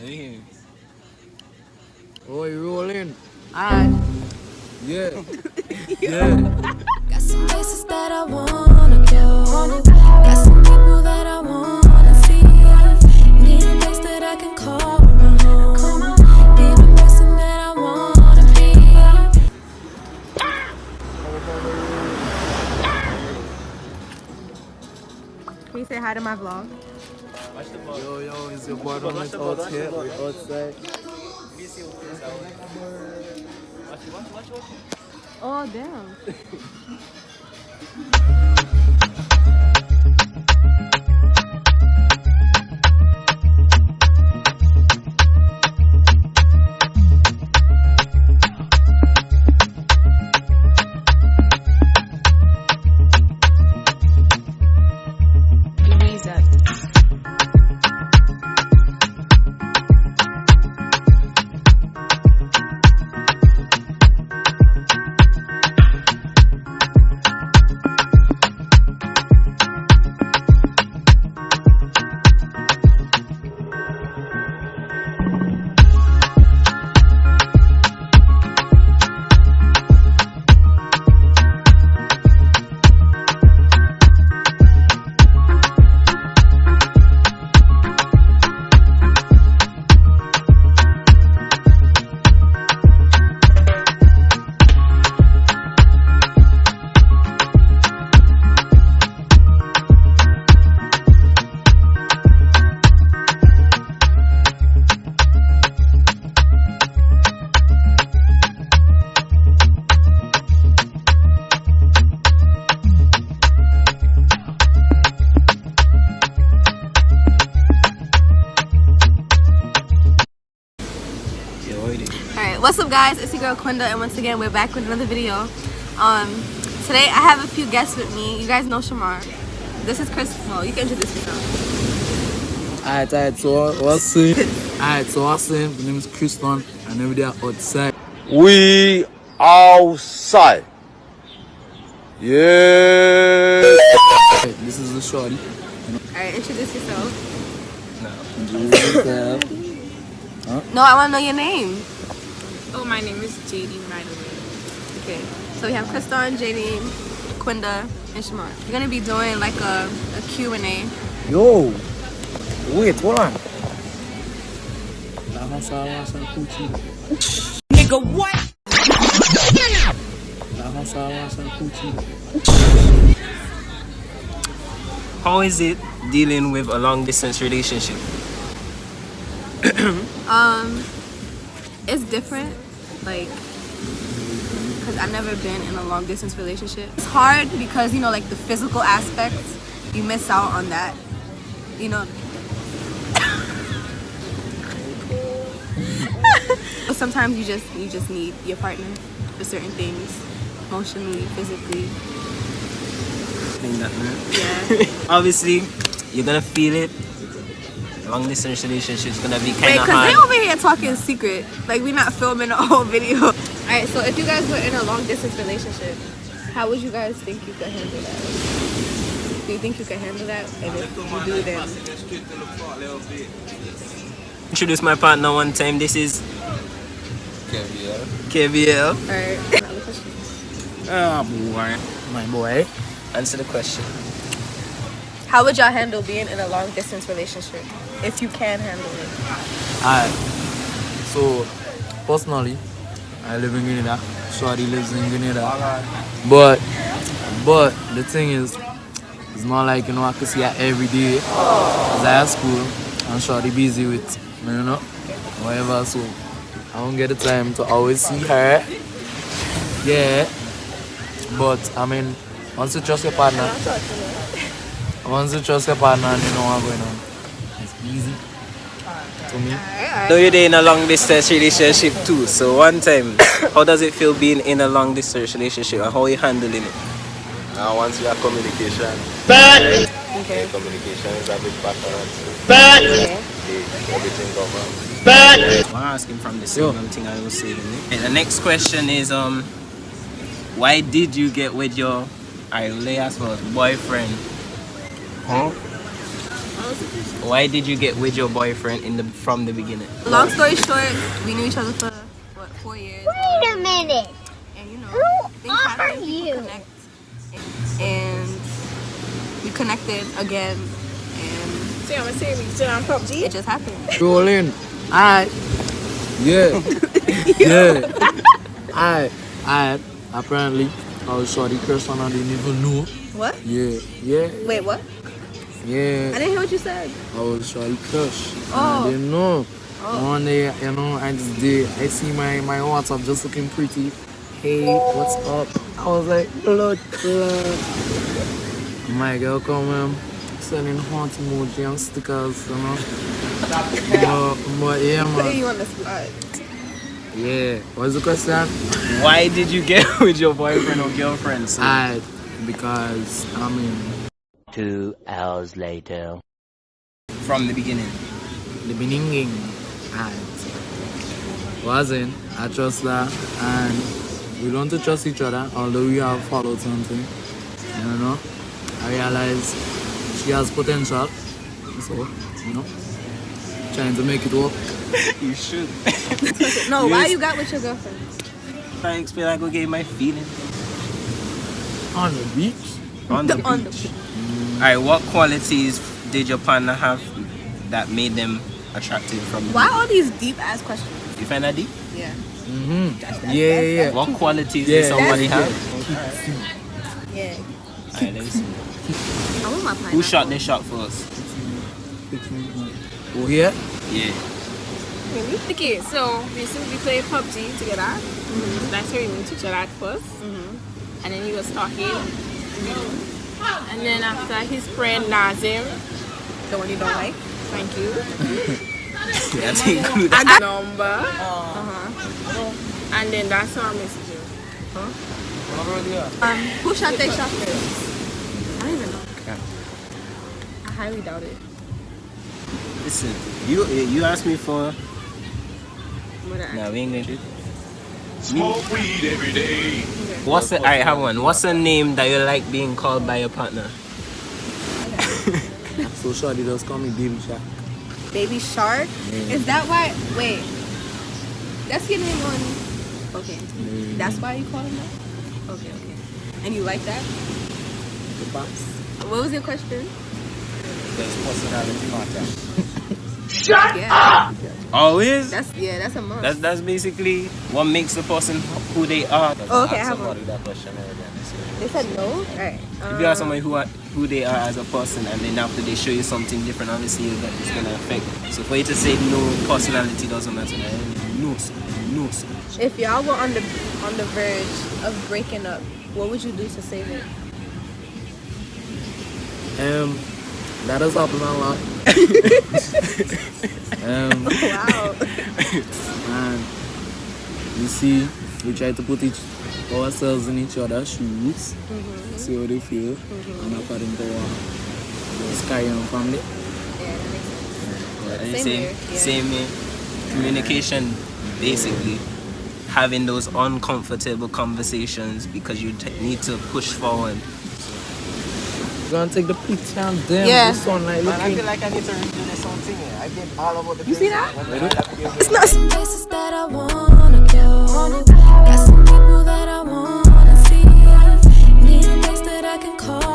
Hey. Oh, you rolling? Alright. Yeah. Yeah. Got some places that I wanna go. Got some people that I wanna see. Need a place that I can call my home. Need a person that I wanna be. Can you say hi to my vlog? Yo, it's your boy Ronald out here. We're outside. Oh, damn. Alright, what's up guys? It's your girl Quinda and once again we're back with another video. Today I have a few guests with me. You guys know Shamar. This is Chris. Well, you can introduce yourself. Alright, so what's it? Alright, so what's it? My name is Christian and every day outside. We outside. Yeah. This is the shorty. Alright, introduce yourself. Huh? No, I want to know your name. Oh, my name is JD, by the way. Okay, so we have Kriston, JD, Quinda, and Shamar. We're gonna be doing like a Q&A. Yo. Wait, hold on. Nigga, what? How is it dealing with a long distance relationship? It's different, like, because I've never been in a long distance relationship. It's hard because, you know, like the physical aspect, you miss out on that, you know. But sometimes you just need your partner for certain things, emotionally, physically. Think that, man. Yeah. Obviously, you're gonna feel it. Long distance relationship is gonna be Wait, kind of because they hard. over here talking secret. Like, we're not filming the whole video. Alright, so if you guys were in a long distance relationship, how would you guys think you could handle that? Do you think you could handle that? And if you do, then... Introduce my partner one time. This is KVL. Alright. Ah, boy. My boy. Answer the question. How would y'all handle being in a long distance relationship? If you can handle it. Alright. So, personally, I live in Grenada. Shorty lives in Grenada. But the thing is, it's not like, you know, I can see her every day. Cause I at school and Shorty busy with, you know, whatever. So, I don't get the time to always see her. Yeah. But, I mean, once you trust your partner, and you know what's going on, it's easy to me. So you're in a long distance relationship too. So one time, how does it feel being in a long distance relationship and how are you handling it? Now once we have communication. Okay. Communication is a big factor. Okay. Everything goes I'm asking from the same thing I was saying. And the next question is why did you get with your Leah's boyfriend? Huh? Why did you get with your boyfriend from the beginning? Long story short, we knew each other for what, 4 years. Wait a minute. And you know, Who things are happen, people you? connect. And we connected again, and So I'm saying we still on PUBG? it just happened. Rolling. Alright. Yeah. Yeah. Alright. Apparently, I was shorty crush on. I didn't even know. What? Yeah. Yeah. Wait, what? Yeah. I didn't hear what you said. I was shorty crush. Oh. I didn't know. Oh. One day, you know, I just did. I see my WhatsApp just looking pretty. Hey, what's up? I was like, blood. My girl come selling hot emoji and stickers, you know. But yeah, Putting man. you on the spot. Yeah. What's the question? Why did you get with your boyfriend or girlfriend? So, Because, I mean, 2 hours later. from the beginning. the beginning, wasn't. I trust her, and we learn to trust each other, although we have followed something. You know, I realize she has potential, so, you know, trying to make it work. You should. No, Yes. why you got with your girlfriend? Trying to explain like okay my feeling. On the beach. On the On the beach. Alright, what qualities did your partner have that made them attractive from the Why all these deep ass questions? beginning? You find that deep? Yeah. Yeah. What qualities Yeah. did somebody That's have? Yeah. Alright, let's see. I want my pineapple. Who shot the shot first? Oh, yeah? Yeah. Really? Okay, so recently we played PUBG together. That's where we met each other at first. And then he was talking. And then after his friend Nazim, The one you don't like? thank you, Yeah, I think good. I got number. And then that's how I messaged you. Who shot their shot first? I don't even know. I highly doubt it. Listen, you asked me for. What I- Nah, we ain't gonna do it. Smoke weed every day. What's the? I have one. What's a name that you like being called by your partner? So shorty just call me Baby Shark. Baby Shark? Is that why? Wait. That's your name on. Okay. That's why you call him that? Okay. And you like that? The box. What was your question? There's personality matter. Yeah. Always. That's a must. That's basically what makes the person who they are. Oh, okay, I Ask have somebody one. that question earlier. They said no? Alright. If you ask somebody who they are as a person, and then after they show you something different, obviously it's gonna affect. So for you to say no, personality doesn't matter. No, sir. If y'all were on the verge of breaking up, what would you do to save it? That has happened a lot. Wow. And you see, we try to put ourselves in each other's shoes, see how they feel, and according to just carry on from there. Yeah, that makes sense. And Same here, yeah. Same here. Communication, basically. Having those uncomfortable conversations because you need to push forward. You're gonna take the picture and damn Yeah. the sunlight Man, I looking. feel like I need to redo this whole thing here. I did all about the You see that? Places that I wanna go. Got some people that I wanna see. Need a place that I can call